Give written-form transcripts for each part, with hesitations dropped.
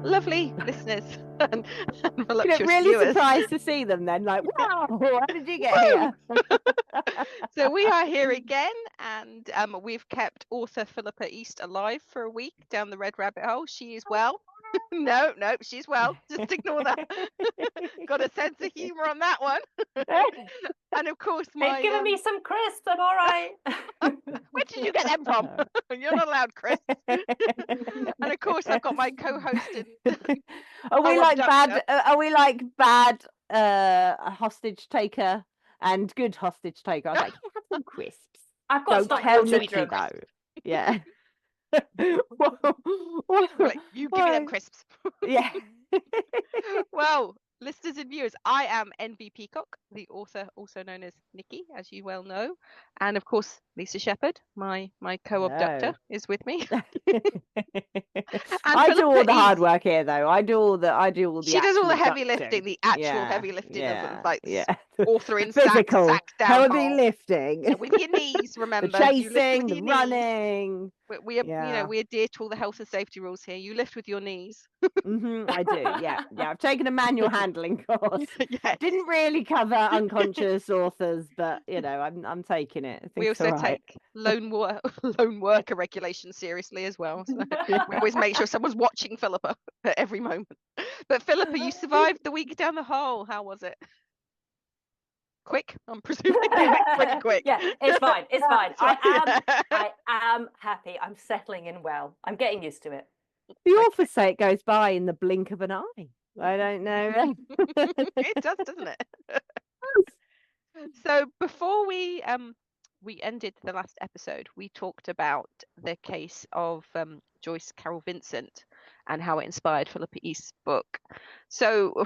Lovely listeners and voluptuous really viewers. Surprised to see them then, like, wow, how did you get here? So we are here again, and we've kept author Philippa East alive for a week down the red rabbit hole. She is well. No, she's well. Just ignore that. Got a sense of humor on that one. And of course, they've given me some crisps. I'm all right. Where did you get them from? You're not allowed crisps. And of course, I've got my co-host. Are we like bad hostage taker and good hostage taker? I was like, have some crisps. I've got Don't tell Nicky though. Yeah. Like, you give me them crisps. Yeah. Well, listeners and viewers, I am NB Peacock, the author, also known as Nicky, as you well know, and of course Lisa Shepherd, my co-abductor, is with me. I do all the hard work here, though. I do all the. She does all the heavy lifting, the actual heavy lifting of like authoring physical sack down heavy lifting with your knees. Remember, the chasing, the running. We adhere to all the health and safety rules here. You lift with your knees. I do. Yeah. I've taken a manual handling course. Yes. Didn't really cover unconscious authors, but I'm taking it. We also take lone worker regulation seriously as well. So we always make sure someone's watching Philippa at every moment. But Philippa, you survived the week down the hole. How was it? Quick, I'm presuming. Quick. Yeah, it's fine. It's fine. I am happy. I'm settling in well. I'm getting used to it. The authors say it goes by in the blink of an eye. I don't know. It does, doesn't it? So before we ended the last episode, we talked about the case of Joyce Carol Vincent and how it inspired Philippa East's book. So,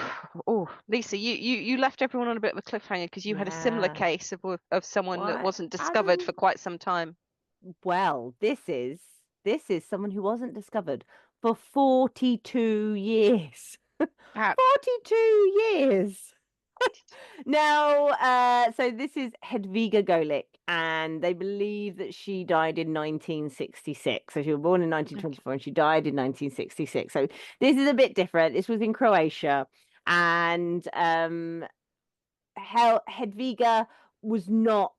Lisa, you left everyone on a bit of a cliffhanger because you had a similar case of someone that wasn't discovered for quite some time. Well, this is someone who wasn't discovered for 42 years. 42 years. Now, so this is Hedviga Golik, and they believe that she died in 1966. So she was born in 1924 and she died in 1966. So this is a bit different. This was in Croatia, and Hedviga was not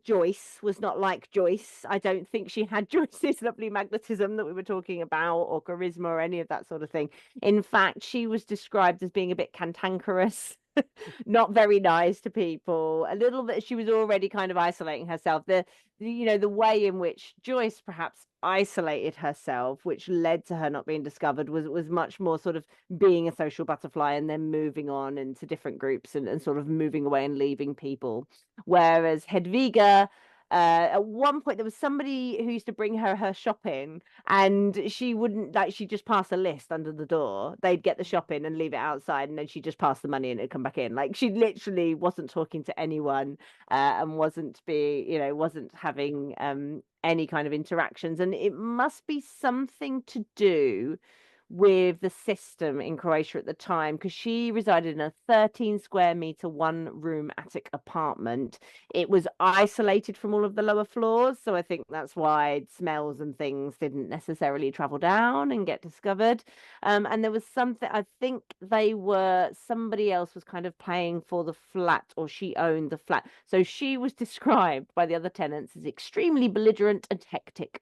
Joyce, was not like Joyce. I don't think she had Joyce's lovely magnetism that we were talking about, or charisma, or any of that sort of thing. In fact, she was described as being a bit cantankerous, not very nice to people, a little bit. She was already kind of isolating herself. The way in which Joyce perhaps isolated herself, which led to her not being discovered, was much more sort of being a social butterfly and then moving on into different groups and sort of moving away and leaving people. Whereas Hedviga, at one point there was somebody who used to bring her shopping, and she wouldn't, like, she'd just pass a list under the door. They'd get the shopping and leave it outside, and then she'd just pass the money and it'd come back in. Like, she literally wasn't talking to anyone, and wasn't having any kind of interactions. And it must be something to do with the system in Croatia at the time, because she resided in a 13 square meter, one room attic apartment. It was isolated from all of the lower floors, so I think that's why smells and things didn't necessarily travel down and get discovered. And there was something, I think somebody else was kind of paying for the flat, or she owned the flat. So she was described by the other tenants as extremely belligerent and hectic.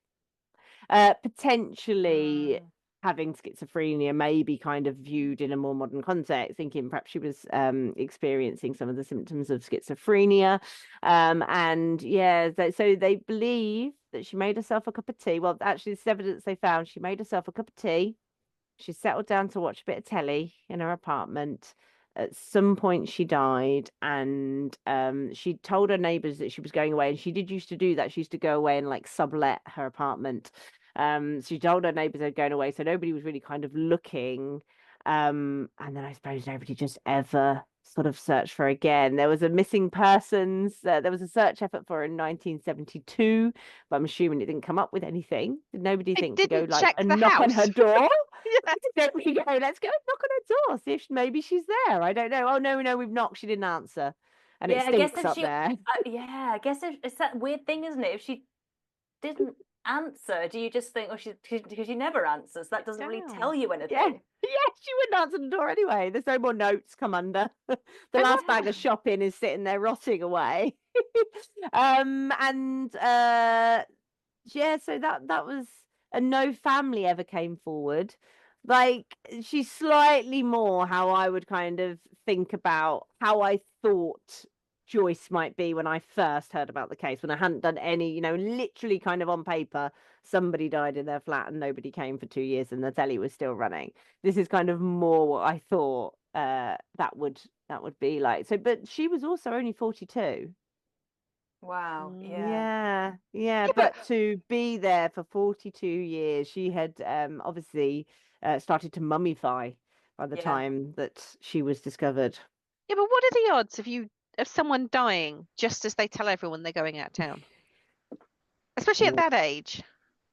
Potentially having schizophrenia, maybe kind of viewed in a more modern context, thinking perhaps she was experiencing some of the symptoms of schizophrenia. So they believe that she made herself a cup of tea. Well, actually, this evidence they found, she made herself a cup of tea. She settled down to watch a bit of telly in her apartment. At some point she died, and she told her neighbors that she was going away, and she did used to do that. She used to go away and like sublet her apartment. She told her neighbors they're going away, so nobody was really kind of looking. And then I suppose nobody just ever sort of search for her again. There was a missing persons. There was a search effort for her in 1972, but I'm assuming it didn't come up with anything. Did nobody think to go didn't like check and the knock on her house. door? Yeah. Don't we go? Let's go and knock on her door. See if maybe she's there. I don't know. Oh no, we've knocked. She didn't answer, and it I guess stinks if up she, there. I guess if it's that weird thing, isn't it? If she didn't answer, do you just think, oh, because she never answers, that doesn't really tell you anything? Yeah, she wouldn't answer the door anyway. There's no more notes come under. The last bag of shopping is sitting there rotting away. Yeah, so that was, and no family ever came forward. Like, she's slightly more how I would kind of think about how I thought Joyce might be when I first heard about the case, when I hadn't done any, literally kind of on paper, somebody died in their flat and nobody came for 2 years and the telly was still running. This is kind of more what I thought that would be like. So, but she was also only 42. Wow. Yeah, but to be there for 42 years, she had obviously started to mummify by the time that she was discovered. Yeah, but what are the odds of someone dying just as they tell everyone they're going out of town? Especially at that age.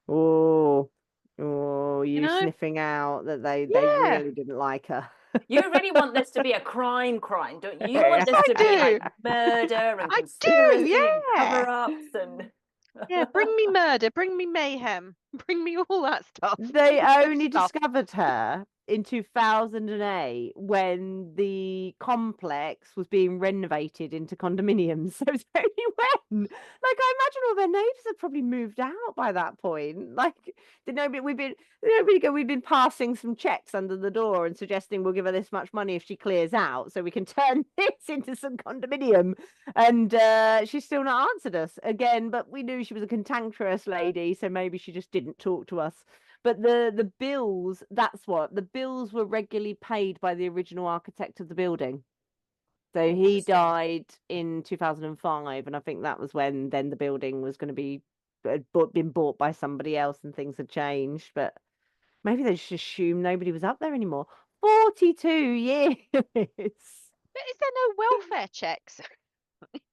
Oh, you know? sniffing out that they really didn't like her. You really want this to be a crime, don't you? You want this to be like murder and conspiracy and cover-ups and yeah, bring me murder, bring me mayhem, bring me all that stuff. They only discovered her in 2008 when the complex was being renovated into condominiums. So it's only when, like, I imagine all their neighbors had probably moved out by that point. Like, we've been passing some checks under the door and suggesting we'll give her this much money if she clears out, so we can turn this into some condominium. And she's still not answered us again. But we knew she was a cantankerous lady, so maybe she just didn't talk to us. But the bills, the bills were regularly paid by the original architect of the building. So he died in 2005, and I think that was when then the building was going to be been bought by somebody else and things had changed. But maybe they just assumed nobody was up there anymore. 42 years. But is there no welfare checks?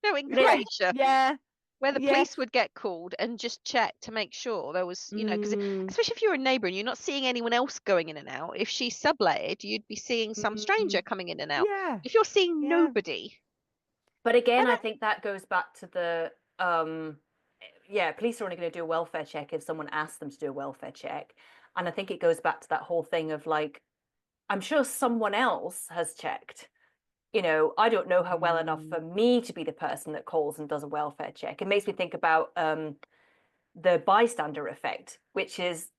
In Croatia. Yeah. Where the police would get called and just check to make sure there was, because especially if you're a neighbour and you're not seeing anyone else going in and out, if she subletted, you'd be seeing some stranger coming in and out. Yeah. If you're seeing nobody. But again, I think that goes back to the, police are only going to do a welfare check if someone asks them to do a welfare check. And I think it goes back to that whole thing of like, I'm sure someone else has checked. I don't know her well enough for me to be the person that calls and does a welfare check. It makes me think about the bystander effect, which is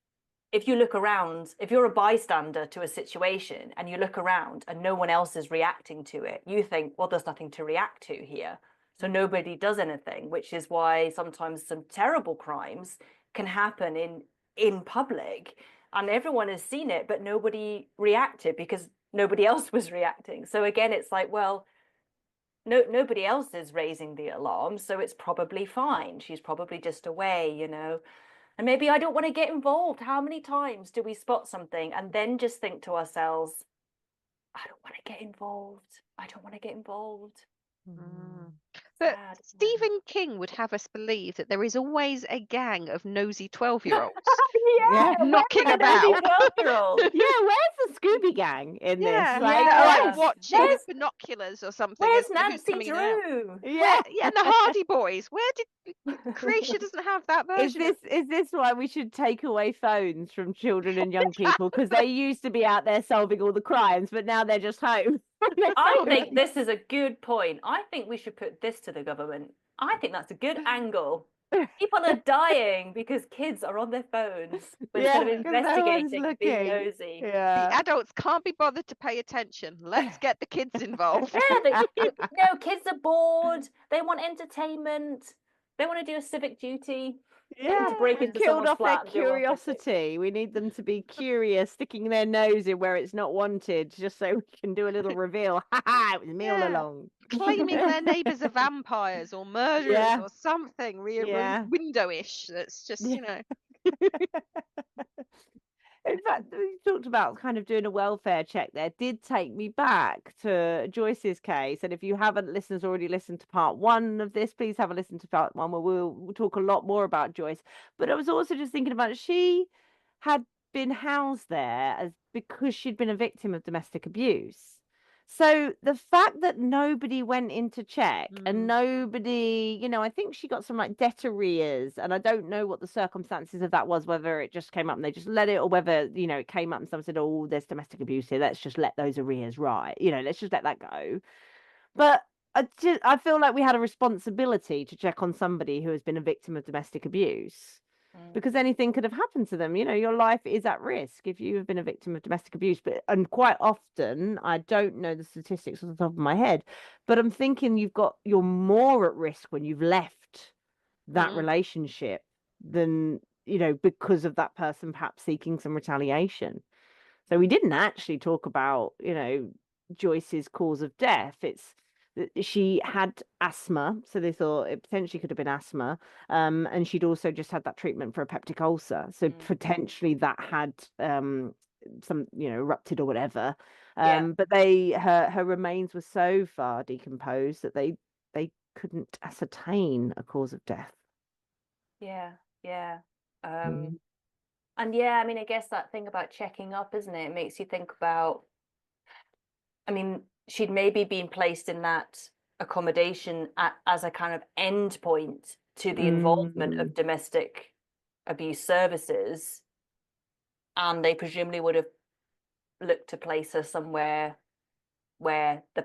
if you look around, if you're a bystander to a situation and you look around and no one else is reacting to it, you think, well, there's nothing to react to here. So nobody does anything, which is why sometimes some terrible crimes can happen in public and everyone has seen it, but nobody reacted because nobody else was reacting. So again, it's like, well, nobody else is raising the alarm, so it's probably fine. She's probably just away, and maybe I don't want to get involved. How many times do we spot something and then just think to ourselves, I don't want to get involved. I don't want to get involved. But Stephen King would have us believe that there is always a gang of nosy 12-year-olds knocking about. Where's the Scooby Gang in this? Like watching with binoculars or something. Where's Nancy Drew? And the Hardy Boys. Where did Croatia doesn't have that version? Is this why we should take away phones from children and young people? Because they used to be out there solving all the crimes, but now they're just home. I think this is a good point. I think we should put this to the government. I think that's a good angle. People are dying because kids are on their phones instead of investigating, being nosy. The adults can't be bothered to pay attention. Let's get the kids involved. Kids are bored. They want entertainment. They want to do a civic duty. To break into killed off their flat curiosity. We need them to be curious, sticking their nose in where it's not wanted, just so we can do a little reveal. Ha ha! It was me all along. Claiming their neighbours are vampires or murderers or something windowish. That's just In fact, we talked about kind of doing a welfare check there. Did take me back to Joyce's case. And if you haven't already listened to part one of this, please have a listen to part one where we'll talk a lot more about Joyce. But I was also just thinking about she had been housed there as because she'd been a victim of domestic abuse. So the fact that nobody went in to check and nobody, I think she got some like debt arrears, and I don't know what the circumstances of that was, whether it just came up and they just let it, or whether, it came up and someone said, oh, there's domestic abuse here, let's just let those arrears right, let's just let that go. But I feel like we had a responsibility to check on somebody who has been a victim of domestic abuse. Because anything could have happened to them. Your life is at risk if you have been a victim of domestic abuse. And quite often, I don't know the statistics off the top of my head, but I'm thinking you're more at risk when you've left that relationship than, because of that person perhaps seeking some retaliation. So we didn't actually talk about, Joyce's cause of death. She had asthma, so they thought it potentially could have been asthma, and she'd also just had that treatment for a peptic ulcer, so potentially that had some erupted or whatever. But her remains were so far decomposed that they couldn't ascertain a cause of death. And I mean, I guess that thing about checking up, isn't it? It makes you think about, I mean, she'd maybe been placed in that accommodation as a kind of end point to the involvement of domestic abuse services, and they presumably would have looked to place her somewhere where the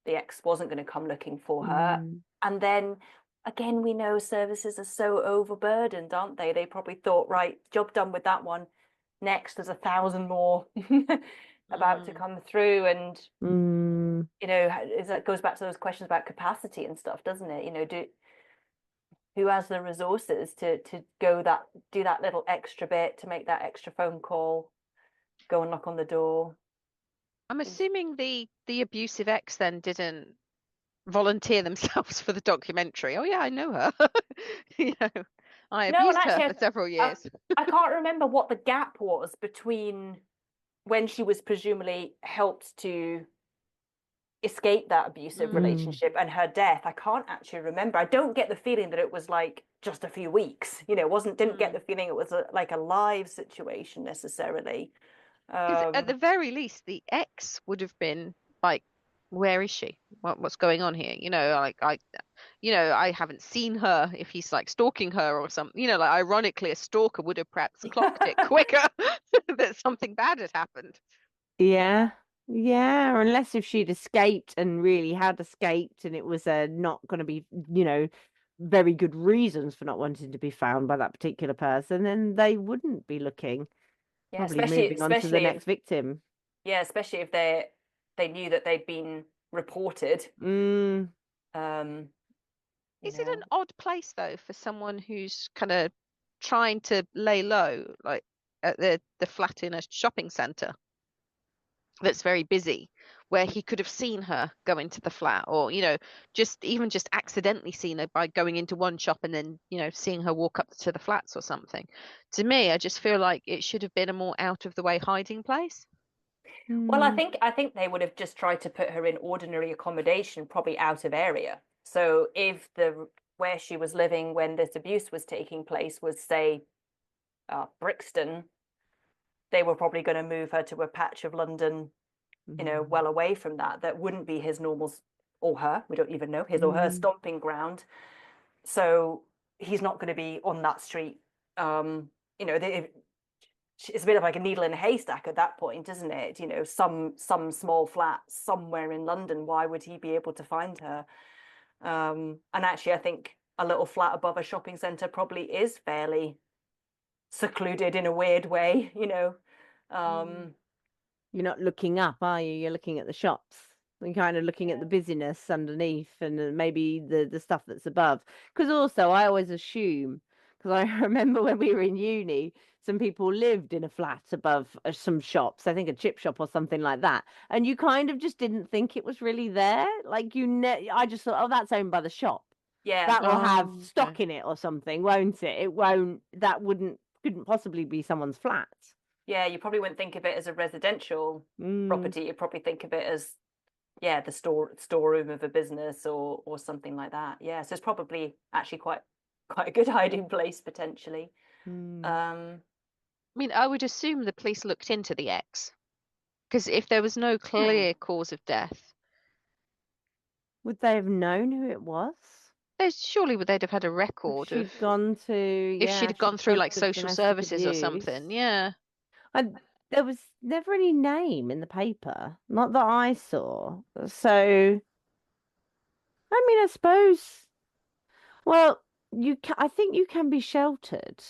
ex wasn't going to come looking for her. And then again, we know services are so overburdened, aren't they? They probably thought, right, job done with that one. Next, there's 1,000 more about to come through, and that goes back to those questions about capacity and stuff, doesn't it? Who has the resources to do that little extra bit, to make that extra phone call, go and knock on the door? I'm assuming the abusive ex then didn't volunteer themselves for the documentary. Oh yeah, I know her. I abused her for several years. I can't remember what the gap was between when she was presumably helped to escape that abusive relationship and her death. I can't actually remember. I don't get the feeling that it was like just a few weeks. Didn't get the feeling it was like a live situation necessarily. Because at the very least, the ex would have been like, where is she? What's going on here? I haven't seen her. If he's like stalking her or something, like ironically, a stalker would have perhaps clocked it quicker that something bad had happened. Yeah, unless if she'd escaped and really had escaped, and it was not going to be, very good reasons for not wanting to be found by that particular person, then they wouldn't be looking. Probably moving on to the next victim. Yeah, especially if they knew that they'd been reported. Is it an odd place though for someone who's kind of trying to lay low, like at the flat in a shopping centre that's very busy, where he could have seen her go into the flat, or just accidentally seen her by going into one shop and then seeing her walk up to the flats or something? To me, I just feel like it should have been a more out of the way hiding place. Well, I think they would have just tried to put her in ordinary accommodation, probably out of area. So if where she was living when this abuse was taking place was, say, Brixton, they were probably going to move her to a patch of London, well away from that wouldn't be his normal, or her, we don't even know, his or her stomping ground. So he's not going to be on that street. It's a bit of like a needle in a haystack at that point, isn't it? Some small flat somewhere in London, why would he be able to find her? And actually, I think a little flat above a shopping centre probably is fairly secluded in a weird way, You're not looking up, are you? You're looking at the shops. You're kind of looking at the busyness underneath, and maybe the stuff that's above. Because also, I always assume, because I remember when we were in uni, some people lived in a flat above some shops, I think a chip shop or something like that, and you kind of just didn't think it was really there. Like I just thought, oh, that's owned by the shop. Yeah, that will have stock in it or something, won't it? It won't. Couldn't possibly be someone's flat. Yeah, you probably wouldn't think of it as a residential property. You'd probably think of it as, yeah, the storeroom of a business or something like that. Yeah, so it's probably actually quite a good hiding place potentially. I mean, I would assume the police looked into the ex, because if there was no clear cause of death, Would they have known who it was? surely they'd have had a If record of she'd gone to, if she'd have gone through like to social domestic services or something. abuse. Yeah. And there was never any name in the paper, not that I saw. So, I mean, I suppose, well, I think you can be sheltered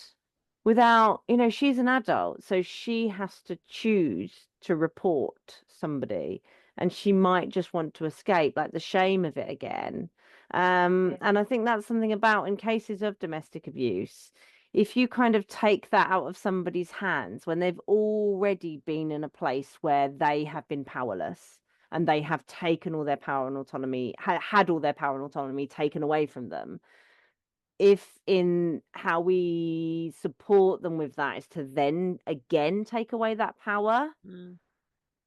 without, she's an adult, so she has to choose to report somebody, and she might just want to escape, like the shame of it again. And I think that's something about in cases of domestic abuse. If you kind of take that out of somebody's hands when they've already been in a place where they have been powerless and they have taken all their power and autonomy, had all their power and autonomy taken away from them, if in how we support them with that is to then again take away that power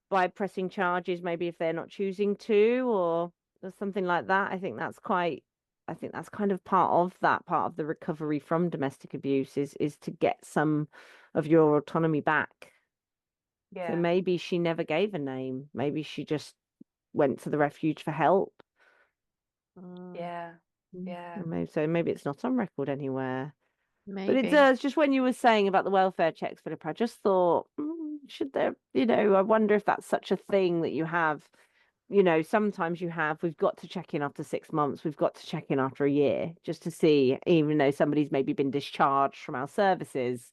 by pressing charges, maybe if they're not choosing to, or something like that, I think that's kind of part of the recovery from domestic abuse is to get some of your autonomy back. So Yeah. maybe she never gave a name. Maybe she just went to the refuge for help. Yeah. Yeah. Maybe it's not on record anywhere. But Maybe. it's just when you were saying about the welfare checks, Philippa, I just thought, should there, I wonder if that's such a thing that you have. Sometimes we've got to check in after 6 months, we've got to check in after a year, just to see, even though somebody's maybe been discharged from our services,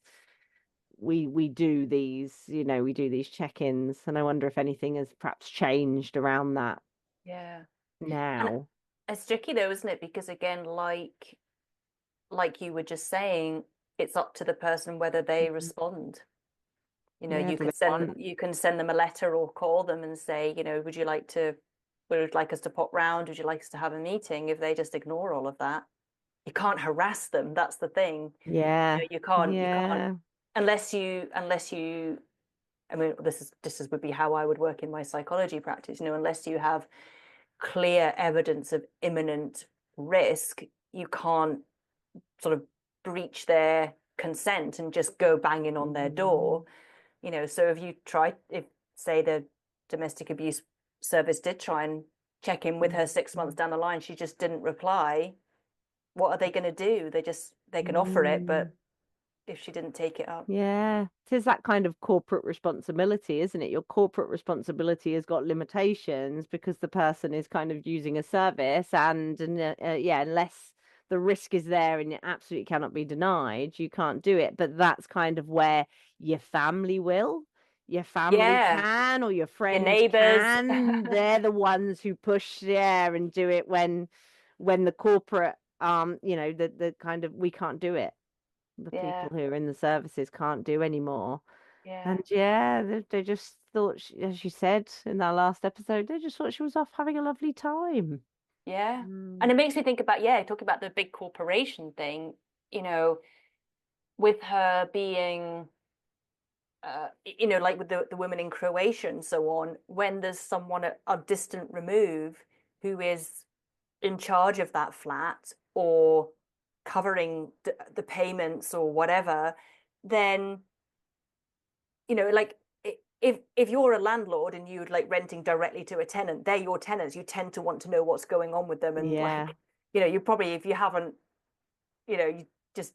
we do these, we do these check-ins. And I wonder if anything has perhaps changed around that Yeah. And now. it's tricky though, isn't it? Because again, like you were just saying, it's up to the person whether they respond. Yeah, You can send them a letter or call them and say, would you like us to pop round? Would you like us to have a meeting? If they just ignore all of that, you can't harass them. That's the thing. Yeah. You can't Yeah. unless you I mean, this would be how I would work in my psychology practice, unless you have clear evidence of imminent risk, you can't sort of breach their consent and just go banging on their door. So if say the domestic abuse service did try and check in with her 6 months down the line, she just didn't reply, what are they going to do? They can offer it, but if she didn't take it up. Yeah, it is that kind of corporate responsibility, isn't it? Your corporate responsibility has got limitations because the person is kind of using a service, and yeah, unless the risk is there and it absolutely cannot be denied, you can't do it. But that's kind of where your family can, or your friends neighbors. can. They're the ones who push, and do it when the corporate, the kind of, we can't do it. The people who are in the services can't do anymore. And they just thought as you said in that last episode, they just thought she was off having a lovely time. And it makes me think about, talking about the big corporation thing, with her being like with the women in Croatia and so on, when there's someone of distant remove who is in charge of that flat or covering the payments or whatever, then like if you're a landlord and you're like renting directly to a tenant, they're your tenants, you tend to want to know what's going on with them. And you probably, if you haven't, you just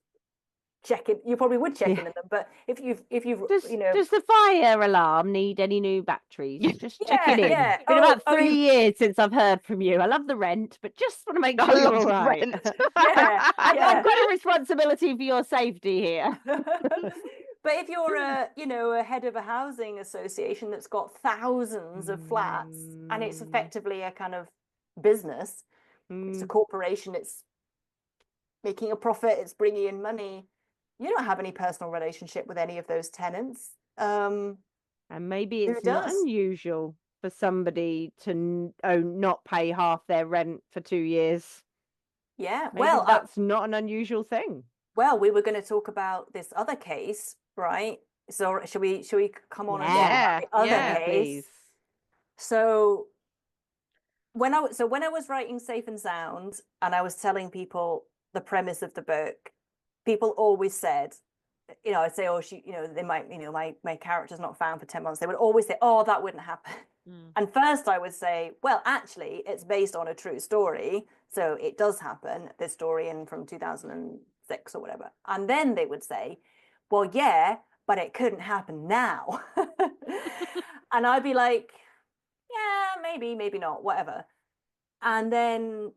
check it, you probably would check in on them. But if you've does the fire alarm need any new batteries? Just checking in. It's been about 3 years since I've heard from you. I love the rent, but just want to make sure you're all right. I've got a responsibility for your safety here. But if you're a head of a housing association that's got thousands of flats and it's effectively a kind of business, it's a corporation, it's making a profit, it's bringing in money, you don't have any personal relationship with any of those tenants. And maybe it's not unusual for somebody to not pay half their rent for 2 years. Yeah, maybe that's not an unusual thing. Well, we were going to talk about this other case, right? So should we come on and talk Yeah, about the other yeah. case? Please. So when I was writing Safe and Sound and I was telling people the premise of the book, people always said, you know, I'd say, oh, she, you know, they might, you know, my character's not found for 10 months. They would always say, oh, that wouldn't happen. And first I would say, well, actually, it's based on a true story. So it does happen, this story from 2006 or whatever. And then they would say, well, yeah, but it couldn't happen now. And I'd be like, yeah, maybe, maybe not, whatever. And then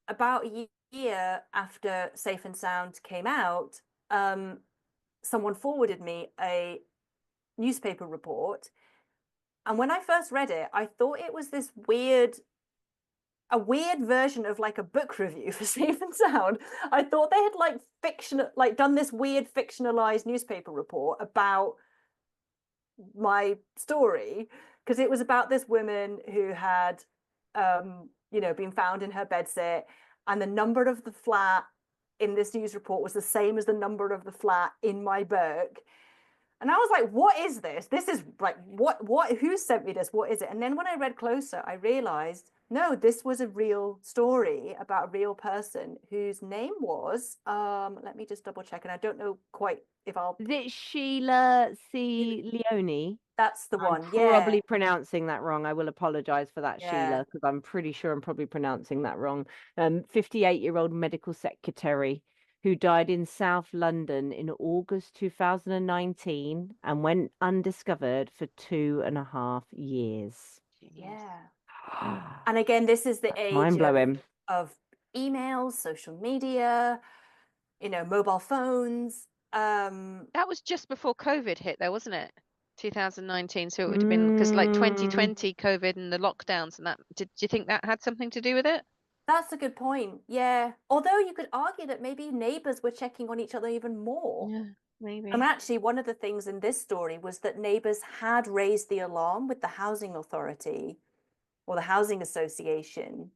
about a year after Safe and Sound came out, someone forwarded me a newspaper report. And when I first read it, I thought it was a weird version of like a book review for Safe and Sound. I thought they had done this weird fictionalized newspaper report about my story, because it was about this woman who had you know, been found in her bedsit, and the number of the flat in this news report was the same as the number of the flat in my book. And I was like, what is this? This is like, who sent me this? What is it? And then when I read closer, I realized, no, this was a real story about a real person whose name was, let me just double check. And I don't know quite if I'll. Is it Sheila C. Leone? That's the I'm one. probably Yeah. pronouncing that wrong. I will apologize for that, Yeah. Sheila, because I'm pretty sure I'm probably pronouncing that wrong. 58-year-old medical secretary who died in South London in August 2019 and went undiscovered for 2.5 years. Yeah. And again, this is the age Mind-blowing. of emails, social media, you know, mobile phones. That was just before COVID hit, though, wasn't it? 2019. So it would have been because like 2020 COVID and the lockdowns and that. Do you think that had something to do with it? That's a good point. Yeah. Although you could argue that maybe neighbors were checking on each other even more. Yeah, maybe. And actually, one of the things in this story was that neighbors had raised the alarm with the housing authority or the housing association,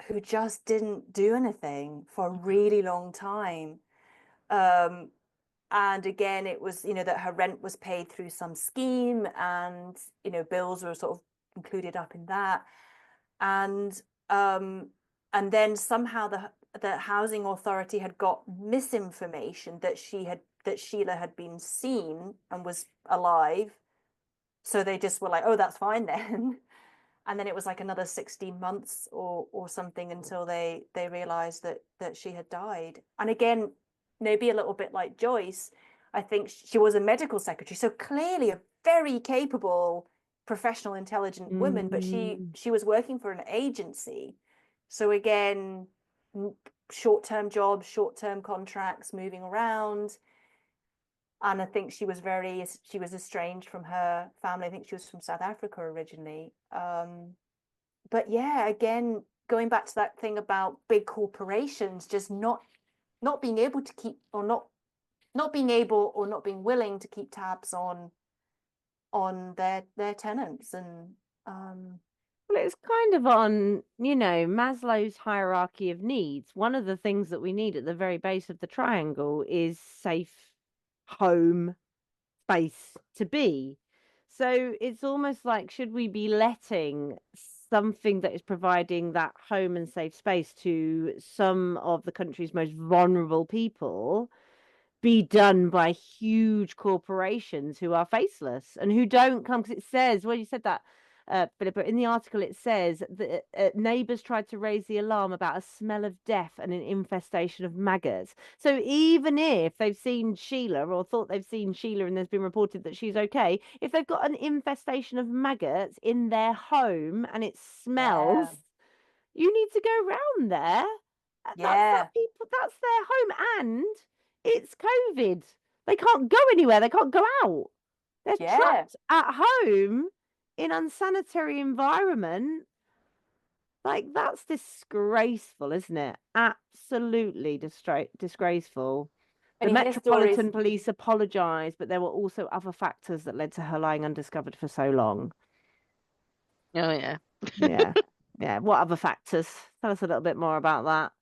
who just didn't do anything for a really long time. And again, it was, you know, that her rent was paid through some scheme, and, you know, bills were sort of included up in that. And then somehow the housing authority had got misinformation that Sheila had been seen and was alive. So they just were like, oh, that's fine then. And then it was like another 16 months or something until they realized that she had died. And again, maybe a little bit like Joyce, I think she was a medical secretary, so clearly a very capable, professional, intelligent woman, but she was working for an agency. So again, short-term jobs, short-term contracts, moving around. And I think she was estranged from her family. I think she was from South Africa originally. But yeah, again, going back to that thing about big corporations just not being able to keep, or not being able or not being willing to keep tabs on their tenants. And well, it's kind of on, you know, Maslow's hierarchy of needs. One of the things that we need at the very base of the triangle is safe home space to be. So it's almost like, should we be letting something that is providing that home and safe space to some of the country's most vulnerable people be done by huge corporations who are faceless and who don't come? Because it says, well, you said that, Philippa, in the article it says that neighbours tried to raise the alarm about a smell of death and an infestation of maggots. So even if they've seen Sheila or thought they've seen Sheila and there's been reported that she's okay, if they've got an infestation of maggots in their home and it smells, you need to go round there. That's their home, and it's COVID. They can't go anywhere. They can't go out. They're trapped at home in unsanitary environment. Like, that's disgraceful, isn't it? Absolutely disgraceful. The Metropolitan Police apologised, but there were also other factors that led to her lying undiscovered for so long. Oh yeah. Yeah. Yeah. What other factors? Tell us a little bit more about that.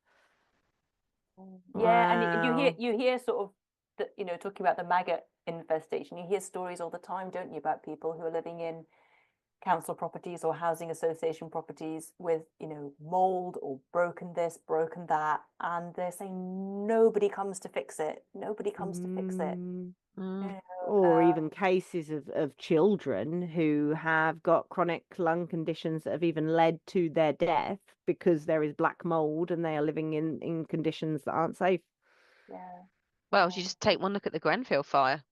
Yeah, and you hear sort of talking about the maggot infestation, you hear stories all the time, don't you, about people who are living in council properties or housing association properties with, mold or broken this, broken that, and they're saying nobody comes to fix it. Nobody comes to fix it. Or even cases of children who have got chronic lung conditions that have even led to their death because there is black mold and they are living in conditions that aren't safe. Yeah. Well, you just take one look at the Grenfell fire.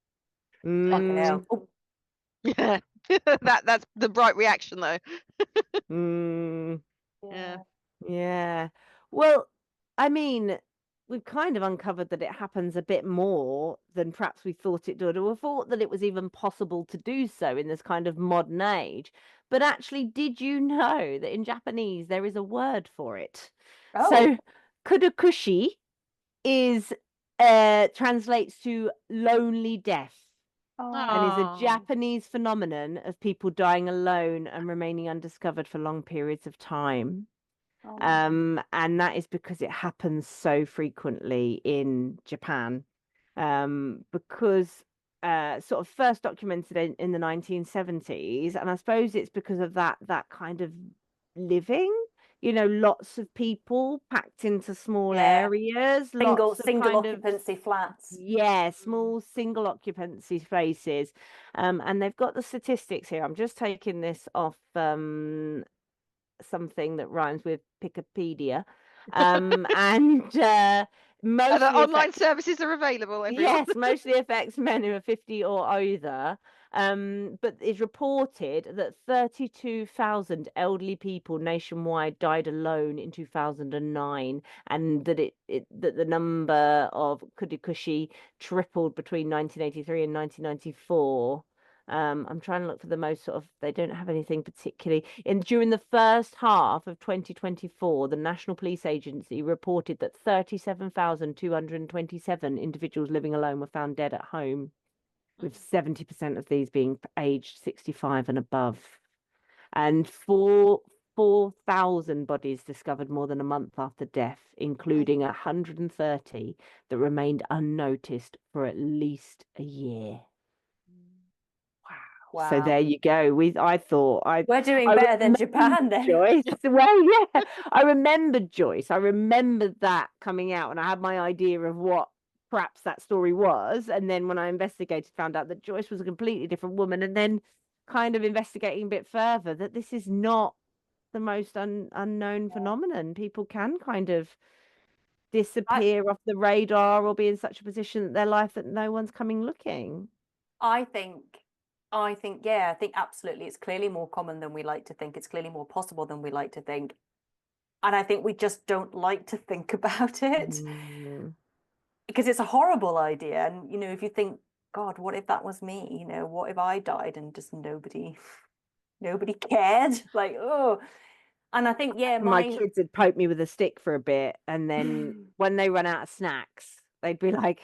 Fucking hell. Oh. Yeah, that's the right reaction though. Yeah. Yeah. Well, I mean, we've kind of uncovered that it happens a bit more than perhaps we thought it did, or thought that it was even possible to do so in this kind of modern age. But actually, did you know that in Japanese there is a word for it? Oh. So, kodokushi is translates to lonely death. And is a Japanese phenomenon of people dying alone and remaining undiscovered for long periods of time. And that is because it happens so frequently in Japan. Because sort of first documented in the 1970s, and I suppose it's because of that kind of living. Lots of people packed into small areas, lots of single kind occupancy flats. Yeah, small single occupancy spaces. And they've got the statistics here. I'm just taking this off something that rhymes with Wikipedia. And The mostly online services are available, everyone. Yes, mostly affects men who are 50 or over. But it's reported that 32,000 elderly people nationwide died alone in 2009, and that that the number of kodokushi tripled between 1983 and 1994. I'm trying to look for the most sort of, they don't have anything particularly. During the first half of 2024, the National Police Agency reported that 37,227 individuals living alone were found dead at home, with 70% of these being aged 65 and above. And 4,000 bodies discovered more than a month after death, including 130 that remained unnoticed for at least a year. Wow. So there you go. We're doing better than Japan then. Joyce. Well, yeah. I remembered Joyce. I remembered that coming out, and I had my idea of what perhaps that story was. And then when I investigated, found out that Joyce was a completely different woman. And then kind of investigating a bit further, that this is not the most unknown phenomenon. People can kind of disappear off the radar or be in such a position in their life that no one's coming looking. I think absolutely it's clearly more common than we like to think. It's clearly more possible than we like to think. And I think we just don't like to think about it because it's a horrible idea. And, if you think, God, what if that was me? What if I died and just nobody cared? Like, oh. And I think, my kids would poke me with a stick for a bit. And then when they run out of snacks, they'd be like,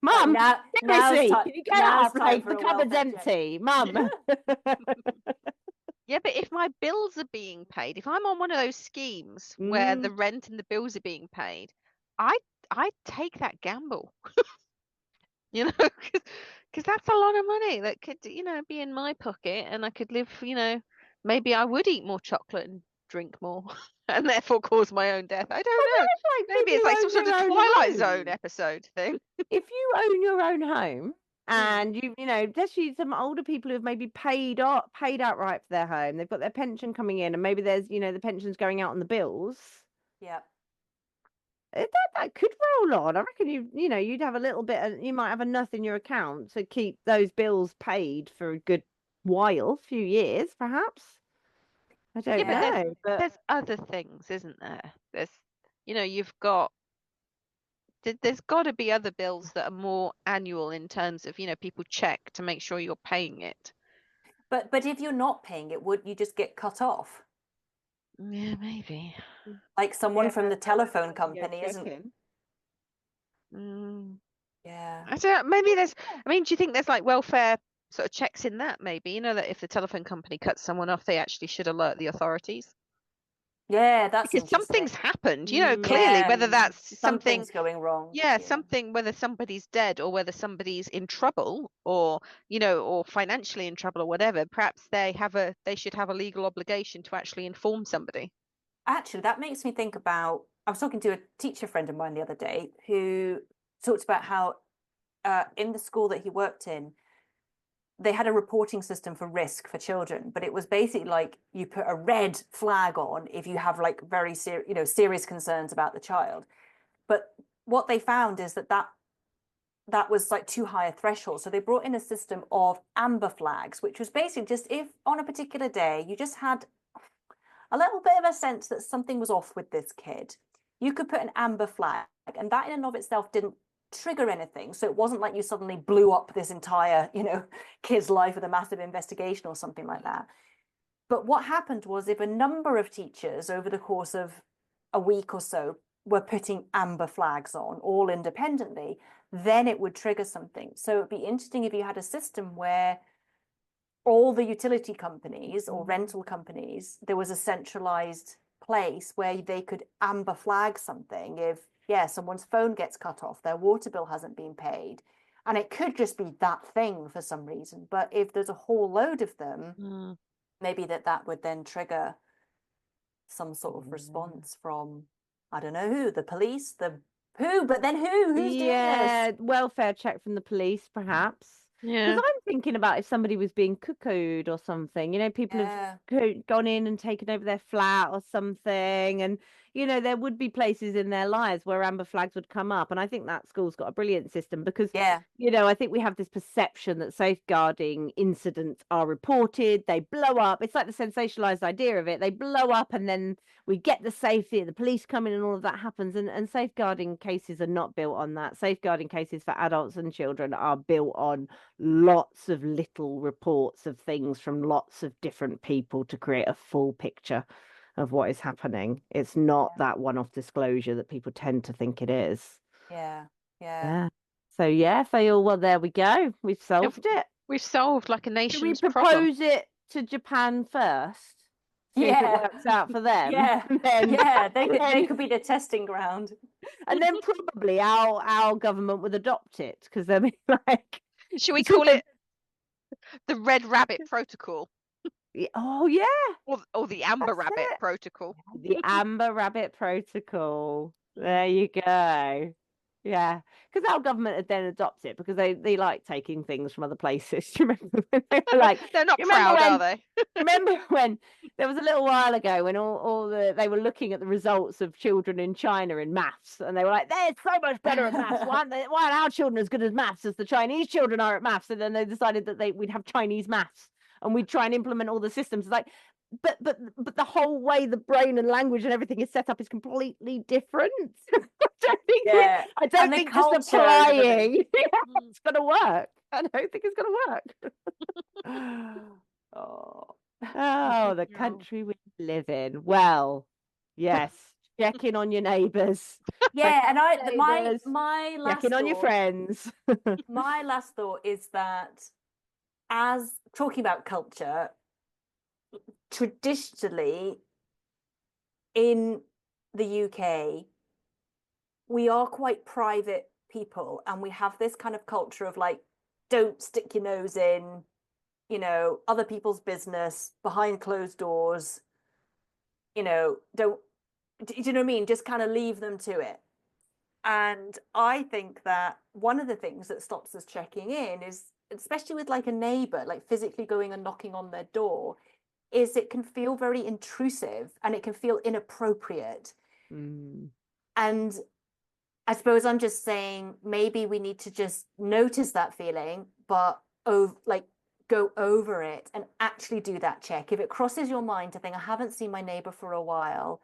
Mum, seriously, can you get up? Like, the cupboard's empty, Mum. Yeah, but if my bills are being paid, if I'm on one of those schemes where the rent and the bills are being paid, I take that gamble. Because that's a lot of money that could, be in my pocket, and I could live, maybe I would eat more chocolate and drink more and therefore cause my own death. I don't know. Maybe it's like some sort of Twilight Zone episode thing. If you own your own home and especially some older people who've maybe paid outright for their home, they've got their pension coming in, and maybe there's the pension's going out on the bills. Yeah. That could roll on. I reckon you'd have a little bit, you might have enough in your account to keep those bills paid for a good while, few years perhaps. I don't know. But there's other things, isn't there? There's you've got, there's got to be other bills that are more annual in terms of people check to make sure you're paying it. But if you're not paying it, would you just get cut off? Yeah, maybe. Like someone from the telephone company, isn't? Yeah. I don't. Maybe there's. I mean, do you think there's like welfare sort of checks in that? Maybe that if the telephone company cuts someone off, they actually should alert the authorities. Yeah, that's because something's interesting. happened, clearly, whether that's something, Something's going wrong. something, whether somebody's dead or whether somebody's in trouble or, or financially in trouble or whatever, perhaps they should have a legal obligation to actually inform somebody. Actually, that makes me think about, I was talking to a teacher friend of mine the other day who talked about how in the school that he worked in, they had a reporting system for risk for children, but it was basically like you put a red flag on if you have like very serious concerns about the child. But what they found is that was like too high a threshold. So they brought in a system of amber flags, which was basically just if on a particular day you just had a little bit of a sense that something was off with this kid, you could put an amber flag, and that in and of itself didn't trigger anything. So it wasn't like you suddenly blew up this entire, kid's life with a massive investigation or something like that. But what happened was if a number of teachers over the course of a week or so were putting amber flags on all independently, then it would trigger something. So it'd be interesting if you had a system where all the utility companies or rental companies, there was a centralized place where they could amber flag something if, someone's phone gets cut off, their water bill hasn't been paid. And it could just be that thing for some reason. But if there's a whole load of them, maybe that would then trigger some sort of response from, I don't know who, the police, but then who's doing this? Welfare check from the police, perhaps. Yeah. Because I'm thinking about if somebody was being cuckooed or something, people have gone in and taken over their flat or something. And, there would be places in their lives where amber flags would come up. And I think that school's got a brilliant system because, I think we have this perception that safeguarding incidents are reported, they blow up. It's like the sensationalized idea of it. They blow up and then we get the safety, the police come in and all of that happens. And safeguarding cases are not built on that. Safeguarding cases for adults and children are built on lots of little reports of things from lots of different people to create a full picture of what is happening. It's not that one-off disclosure that people tend to think it is. Yeah. So Phil, well, there we go. We've solved it. We've solved like a Should we nation's propose problem. it to Japan first? See if it works out for them. They could be the testing ground. And then probably our government would adopt it because they'll be like, should we call it the Red Rabbit Protocol? Oh yeah, or the Amber Rabbit Protocol. The Amber Rabbit Protocol. There you go. Yeah, because our government would then adopt it because they like taking things from other places. Do you remember when they were like, they're not proud, are they? Remember when there was a little while ago when they were looking at the results of children in China in maths, and they were like, they're so much better at maths. Why aren't our children as good at maths as the Chinese children are at maths? And then they decided that we'd have Chinese maths and we'd try and implement all the systems. It's like, but the whole way the brain and language and everything is set up is completely different. I don't think just applying it's gonna work. I don't think it's gonna work. Oh, the country we live in. Well, yes, check in on your neighbours. And my last check in on your friends. My last thought is that, as talking about culture, traditionally in the UK, we are quite private people, and we have this kind of culture of like, don't stick your nose in, other people's business behind closed doors, don't, do you know what I mean? Just kind of leave them to it. And I think that one of the things that stops us checking in is, especially with like a neighbor, like physically going and knocking on their door, is it can feel very intrusive and it can feel inappropriate. And I suppose I'm just saying maybe we need to just notice that feeling, but go over it and actually do that check. If it crosses your mind to think, I haven't seen my neighbor for a while,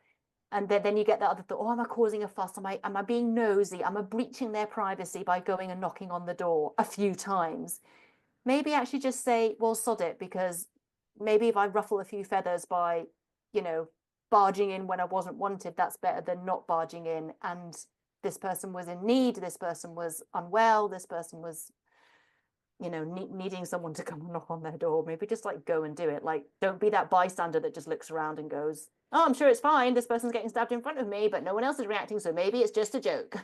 and then you get that other thought, oh, am I causing a fuss? Am I being nosy? Am I breaching their privacy by going and knocking on the door a few times? Maybe actually just say, well, sod it, because maybe if I ruffle a few feathers by, barging in when I wasn't wanted, that's better than not barging in. And this person was in need, this person was unwell, this person was needing someone to come and knock on their door, maybe just like go and do it. Like, don't be that bystander that just looks around and goes, oh, I'm sure it's fine, this person's getting stabbed in front of me, but no one else is reacting, so maybe it's just a joke.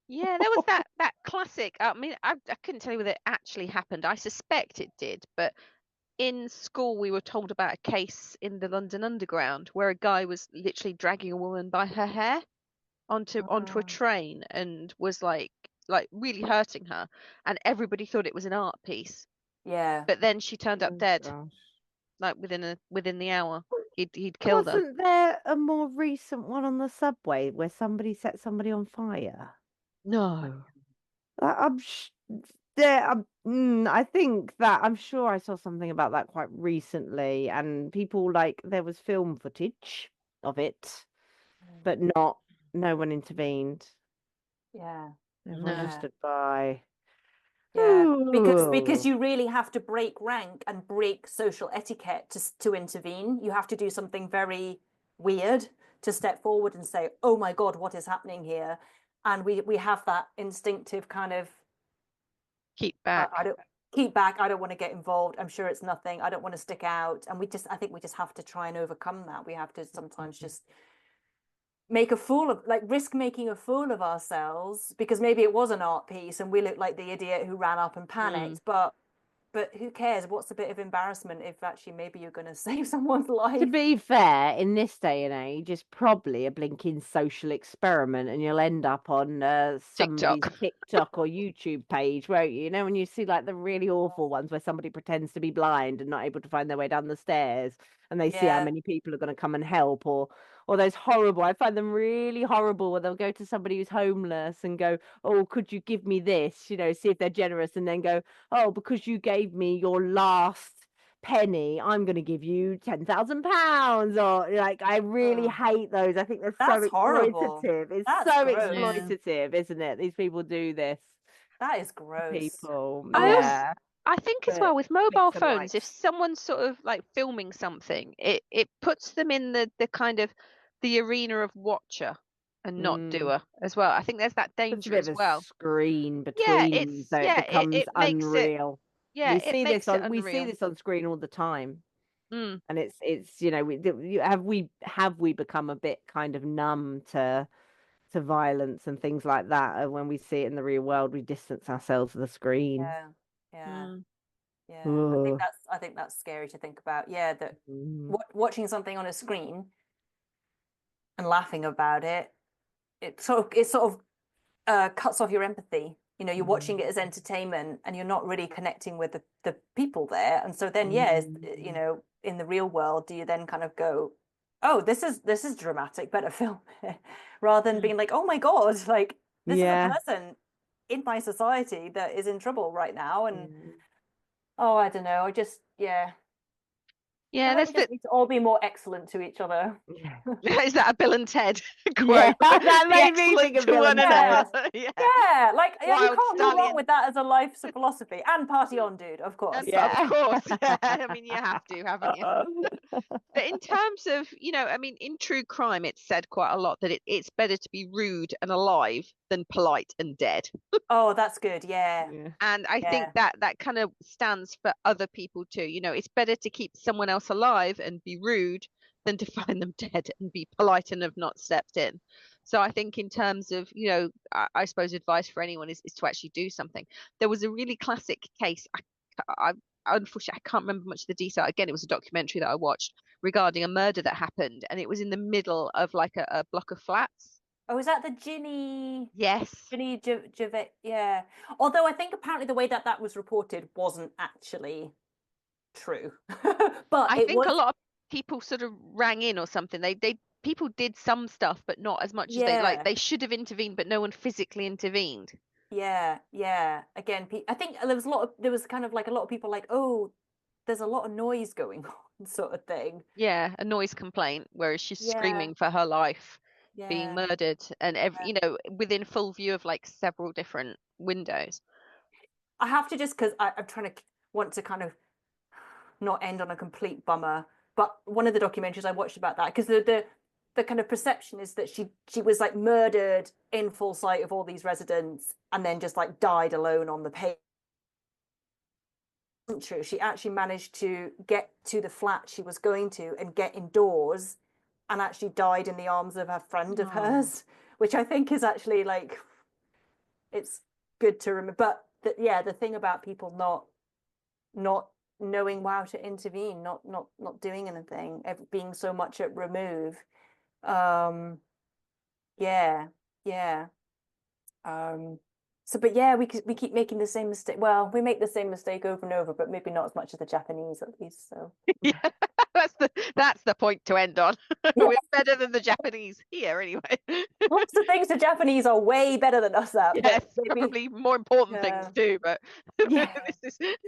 Yeah, there was that classic. I mean, I couldn't tell you whether it actually happened. I suspect it did, but in school we were told about a case in the London Underground where a guy was literally dragging a woman by her hair onto a train and was like really hurting her, and everybody thought it was an art piece. Yeah. But then she turned up dead, gosh. like within the hour. He'd killed her. Wasn't there a more recent one on the subway where somebody set somebody on fire? No. I'm there. I think that I'm sure I saw something about that quite recently, and people there was film footage of it, but no one intervened. Yeah. Everyone No. just stood by. Yeah, because Ooh. you really have to break rank and break social etiquette to intervene. You have to do something very weird to step forward and say, "Oh my God, what is happening here?" And we have that instinctive kind of Keep back. I don't keep back. I don't want to get involved. I'm sure it's nothing. I don't want to stick out. And I think we just have to try and overcome that. We have to sometimes just risk making a fool of ourselves, because maybe it was an art piece and we look like the idiot who ran up and panicked, but who cares? What's a bit of embarrassment if actually maybe you're going to save someone's life? To be fair, in this day and age, it's probably a blinking social experiment, and you'll end up on somebody's TikTok or YouTube page, won't you? You know, when you see the really awful ones where somebody pretends to be blind and not able to find their way down the stairs, and they see how many people are going to come and help, or those horrible. I find them really horrible where they'll go to somebody who's homeless and go, "Oh, could you give me this?" You know, see if they're generous, and then go, "Oh, because you gave me your last penny, I'm going to give you £10,000." Or I really hate those. I think they're so horrible. exploitative. It's That's so gross. exploitative, isn't it? These people do this. That is gross. People, I think as well with mobile phones, if likes. someone's sort of filming something, it puts them in the kind of the arena of watcher and not doer as well. I think there's that It's a danger bit as of a well. screen Yeah, between, so it becomes it makes it. unreal. Yeah, it makes it We see unreal. this on screen all the time. Mm. And it's have we become a bit kind of numb to violence and things like that, and when we see it in the real world, we distance ourselves from the screen. Yeah. Ooh. I think that's scary to think about. Yeah, that watching something on a screen and laughing about it, it sort of cuts off your empathy. You know, you're watching it as entertainment and you're not really connecting with the people there. And so then, you know, in the real world, do you then kind of go, "Oh, this is dramatic, better film it," rather than being like, "Oh my God, like this is a person in my society that is in trouble right now." And oh, I don't know. Yeah, we just need to all be more excellent to each other. Is that a Bill and Ted quote? Yeah, that made me think of Bill and Ted. Yeah, you can't go wrong with that as a life philosophy. And party on, dude, of course. Of course. Yeah. I mean, you have to, haven't you? But in terms of, I mean, in true crime, it's said quite a lot that it's better to be rude and alive than polite and dead. Oh, that's good. Yeah. And I think that kind of stands for other people too. It's better to keep someone else alive and be rude than to find them dead and be polite and have not stepped in. So I think in terms of, I suppose advice for anyone is to actually do something. There was a really classic case. I unfortunately, I can't remember much of the detail. Again, it was a documentary that I watched regarding a murder that happened, and it was in the middle of a block of flats. Oh, is that the Ginny? Yes. Ginny Javet, yeah. Although I think apparently the way that was reported wasn't actually true. But I think a lot of people sort of rang in or something. People did some stuff, but not as much as they should have intervened, but no one physically intervened. Yeah. Again, I think there was kind of like a lot of people like, "Oh, there's a lot of noise going on," sort of thing. Yeah, a noise complaint, whereas she's screaming for her life, being murdered, and within full view of several different windows. I have to just, because I'm trying to want to kind of not end on a complete bummer, but one of the documentaries I watched about that, because the kind of perception is that she was murdered in full sight of all these residents and then just died alone on the pavement. true. She actually managed to get to the flat she was going to and get indoors, and actually died in the arms of a friend of hers, which I think is actually like, it's good to remember. But the thing about people not knowing how to intervene, not doing anything, being so much at remove. Yeah, yeah. So, but yeah, we keep making the same mistake. Well, we make the same mistake over and over, but maybe not as much as the Japanese, at least. So Yeah, that's the point to end on. Yeah. We're better than the Japanese here, anyway. Lots of things the Japanese are way better than us at. Yes, But maybe, probably more important things too, but Yeah.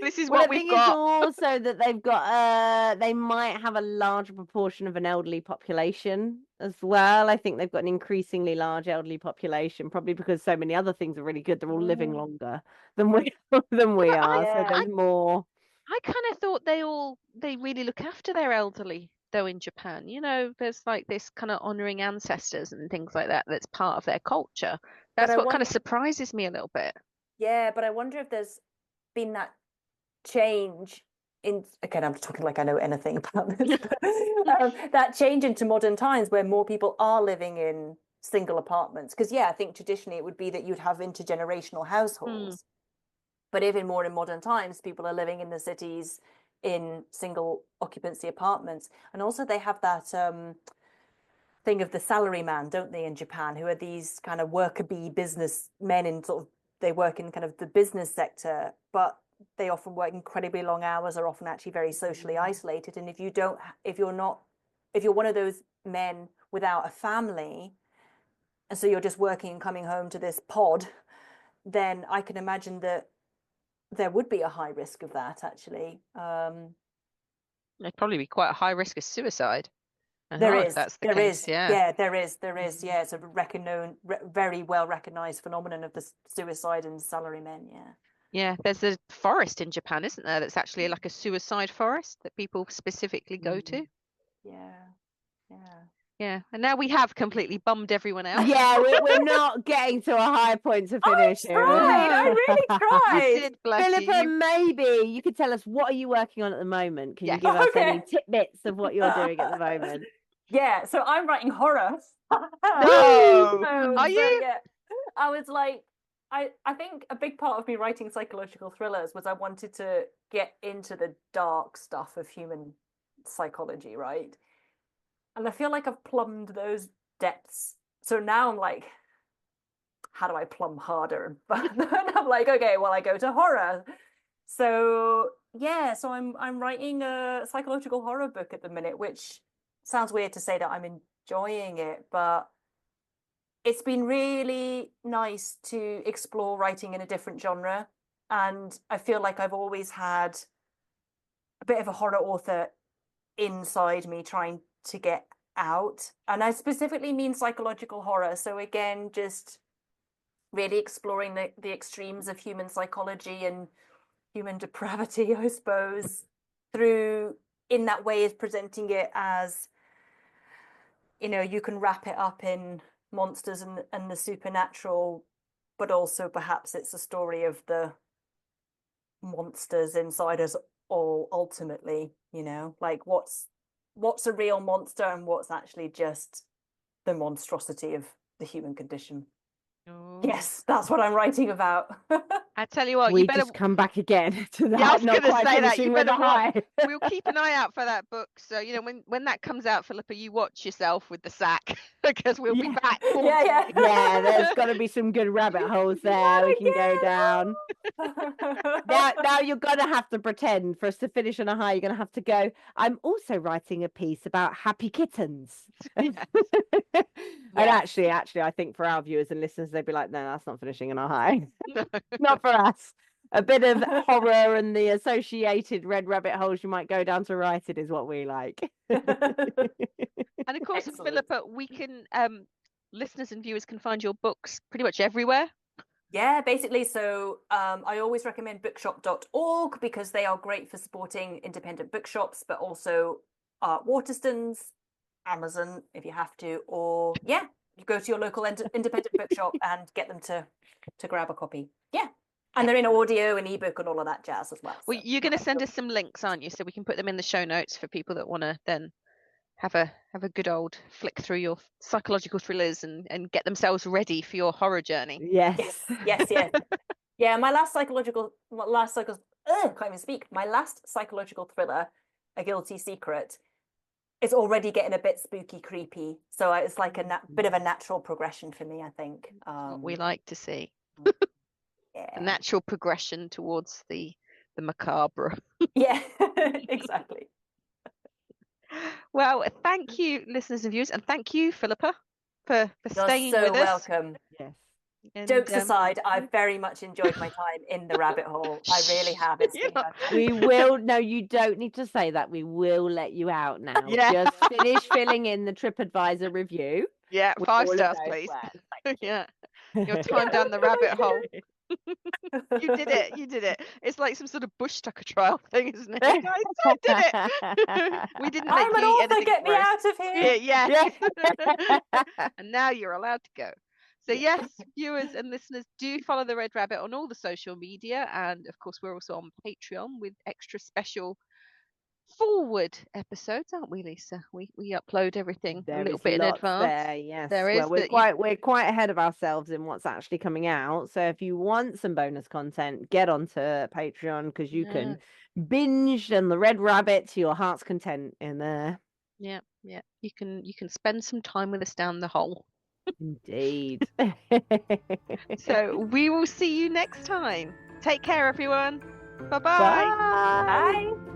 this is Well, what I we've think got. it's also that they've got they might have a larger proportion of an elderly population as well. I think they've got an increasingly large elderly population, probably because so many other things are really good. They're all living longer than we than we but are. So Yeah. there's more. I kind of thought they really look after their elderly though in Japan. You know, there's like this kind of honoring ancestors and things like that that's part of their culture. But That's I what kind wonder, of surprises me a little bit. yeah, but I wonder if there's been that change in, again, I'm talking like I know anything about this, but, that change into modern times where more people are living in single apartments. Because yeah, I think traditionally it would be that you'd have intergenerational households. But even more in modern times, people are living in the cities in single occupancy apartments. And also they have that thing of the salaryman, don't they, in Japan, who are these kind of worker bee business men in sort of, they work in kind of the business sector, but they often work incredibly long hours, are often actually very socially isolated. And if you're one of those men without a family, and so you're just working and coming home to this pod, then I can imagine that there would be a high risk of that, actually. It'd probably be quite a high risk of suicide. There If is, that's the there case, is, yeah. yeah, there is. Yeah, it's a very well recognized phenomenon of the suicide and salarymen. Yeah. Yeah, there's a forest in Japan, isn't there? That's actually like a suicide forest that people specifically go to. Yeah, yeah. Yeah, and now we have completely bummed everyone out. Yeah, we're not getting to a high point to finish here. I really You tried. did, bless Philippa, you. maybe you could tell us, what are you working on at the moment? Can you Yes. give us any Okay. tidbits of what you're doing at the moment? Yeah, so I'm writing horror. No, are So you? yeah, I was like, I think a big part of me writing psychological thrillers was I wanted to get into the dark stuff of human psychology, right? And I feel like I've plumbed those depths. So now I'm like, how do I plumb harder? But then I'm like, okay, well, I go to horror. So yeah, so I'm writing a psychological horror book at the minute, which sounds weird to say that I'm enjoying it, but it's been really nice to explore writing in a different genre. And I feel like I've always had a bit of a horror author inside me trying to get out. And I specifically mean psychological horror. So again, just really exploring the extremes of human psychology and human depravity, I suppose, through, in that way, is presenting it as, you can wrap it up in monsters and the supernatural, but also perhaps it's a story of the monsters inside us all ultimately, like what's a real monster and what's actually just the monstrosity of the human condition. Yes, that's what I'm writing about. I tell you what, we you better. just come back again to that. Yeah, I was not going to quite say that. finishing You with better a high. We'll keep an eye out for that book. So when that comes out, Philippa, you watch yourself with the sack because we'll be back. Yeah. Yeah, there's got to be some good rabbit holes there we can go down. Now you're gonna have to pretend, for us to finish on a high, you're gonna have to go, I'm also writing a piece about happy kittens. And actually I think for our viewers and listeners, they'd be like, no, that's not finishing on a high. No. Not for us. A bit of horror and the associated red rabbit holes you might go down to write it is what we like. And of course, Excellent. Philippa, we can listeners and viewers can find your books pretty much everywhere. Yeah, basically. So I always recommend bookshop.org because they are great for supporting independent bookshops, but also Waterstones, Amazon if you have to, or you go to your local independent bookshop and get them to grab a copy. Yeah. And they're in audio and ebook and all of that jazz as well. Well, So you're going to send us some links, aren't you? So we can put them in the show notes for people that want to then have a good old flick through your psychological thrillers and get themselves ready for your horror journey. Yes. Yes. Yeah, my last psychological can't even speak. My last psychological thriller, A Guilty Secret, is already getting a bit spooky, creepy. So it's like a bit of a natural progression for me, I think. What we like to see. Yeah. A natural progression towards the macabre. Yeah, exactly. Well, thank you, listeners and viewers, and thank you, Philippa, for You're staying so with us. welcome. Yes. And, Jokes aside, I've very much enjoyed my time in the rabbit hole. I really have. It's been fantastic. We will. No, you don't need to say that. We will let you out now. Yeah. Just finish filling in the TripAdvisor review. Yeah, with 5 all of stars, those please. words. Yeah, your time down the rabbit hole. You did it. It's like some sort of bush tucker trial thing, isn't it? I did it. We didn't make I'm an you eat author, anything get me for us. out of here. Yeah. And now you're allowed to go. So yes, viewers and listeners, do follow the Red Rabbit on all the social media, and of course we're also on Patreon with extra special forward episodes, aren't we, Lisa? We upload everything a little bit in advance. There, yes. There is, well, we're quite ahead of ourselves in what's actually coming out. So if you want some bonus content, get onto Patreon because you can binge and the Red Rabbit to your heart's content in there. Yeah. You can spend some time with us down the hole. Indeed. So we will see you next time. Take care, everyone. Bye-bye. Bye. Bye.